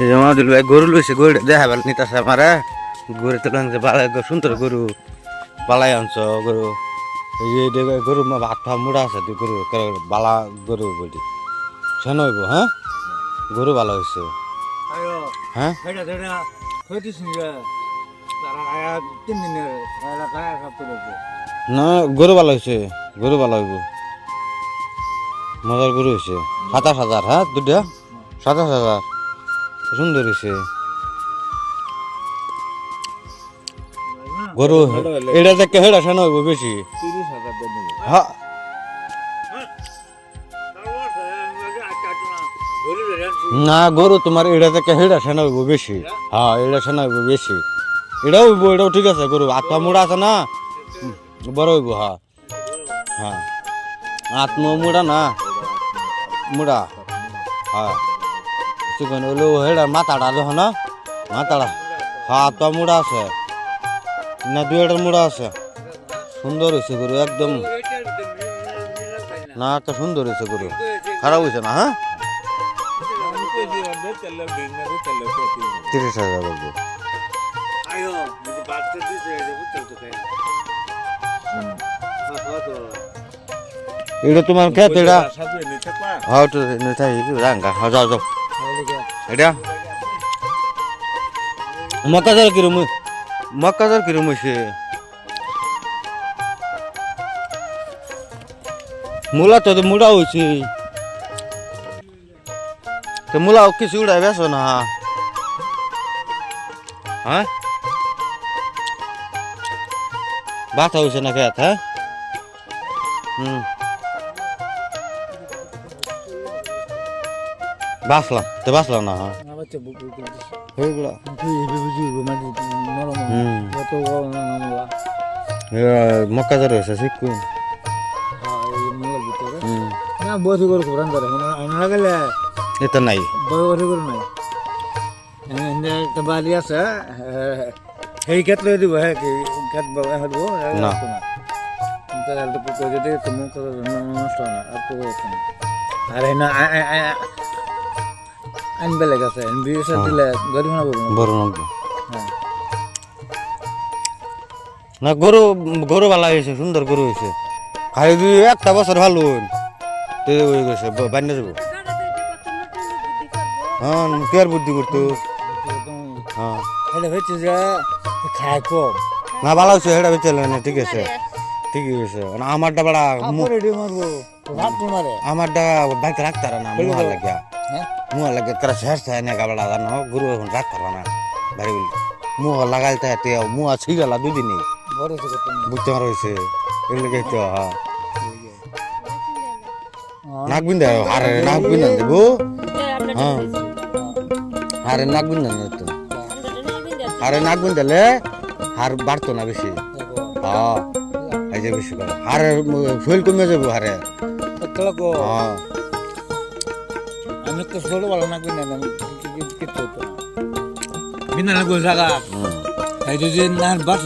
এই যে মাদুল ভাই গরু লইছে, গরুটা দেখাবার নিতেছে আমারে। গরু তো লাগছে বালাই, সুন্দর গরু বালাই আনছ গরু। এই যে গরু ভাত ফা মুড়া আছে, তুই গরু বালা গরু বলি সেন হইব। হ্যাঁ, গরু ভালো হয়েছে। হ্যাঁ, না গরু ভালো হয়েছে, গরু ভালো হইব, মজার গরু হয়েছে। 27,000, হ্যাঁ দুটা 27,000, সুন্দর হয়েছে গরু। এটা দেখে হেডা সেন হইব বেশি। হ্যাঁ, না গরু তোমার এটা থেকে হেডা সেনা হইব বেশি। হ্যাঁ, এটা সেনা হইব বেশি। এটাও হইব, এটাও ঠিক আছে। গরু আত্মা মুড়া আছে না, বড় হইব। হ্যাঁ হ্যাঁ, আত্মা মুড়া না, মুড়া। হ্যাঁ, চিকন হইলো হেডা মাথাটা দেখো না, মাথাটা। হ্যাঁ, আত্মা মুড়া আছে না, 2 মুড়া আছে। সুন্দর হয়েছে গরু একদম। না একটা সুন্দর হয়েছে গরু, খারাপ হয়েছে না। হ্যাঁ, 30,000 বলবো। এটা তোমার খেত, এটা হ্যাঁ তো রাঙ্গা। হ্যাঁ যাও যাও। এটা মক্কাজার কিরম, মক্কাজার কিরম হয়েছে। মূলা তো মুড়া হয়েছে, তো মূলা কিছু উড়াই বেছো না। হ্যাঁ, বাতা হয়েছে না খেত। হ্যাঁ, বাসলাম তো বাসলাম না। হ্যাঁ, মক্কাজার হয়েছে শিখুন। বসে করে ঘুরান ধরে লাগালে এটা নাই, বসে করে নাই। একটা বাড়ি আছে, সেই ক্ষেত লই দিব। হ্যাঁ, ক্ষেত দিব না, যদি নষ্ট হয় না। আর না আনবে লেগেছে, দিলে গরিব না বড় না। গরু গরু ভালো হয়েছে, সুন্দর গরু হয়েছে। খালি দুই একটা বছর ভালো হয়ে গেছে, বান্যা যাবো। হ্যাঁ, কে আর বুদ্ধি করতো। হ্যাঁ, এটা হচ্ছে যে খায় কম না, ভালো হয়েছে। সেটা বেঁচে না, ঠিক আছে, ঠিকই হয়েছে। আমারটা বড়া আমারটা বাইতে রাখতে পারে না, মুহা লাগিয়া। মুহা লাগে তারা শেষ থাকে না গাবড়া জানো, গরু এখন রাখতে পারে না বাড়ি বলি। মুহা লাগাইতে মুহা ছিঁ গেল দুদিনে, বুঝতে পারা হয়েছে। এগুলো তো হ্যাঁ, নাক বিন্দা হারে নাক বিন্দা দেবো। হ্যাঁ, হারে নাক বিন্দা তো, হারে নাক বিন্দালে হার বাড়তো না বেশি। হ্যাঁ, এই যে বেশি করে হারে ফুল কমে যাবো হারে। হ্যাঁ, আমি তো ছোট ভালো নাক বিন্দা বিনা লাগবে জায়গা। এই যদি না বাস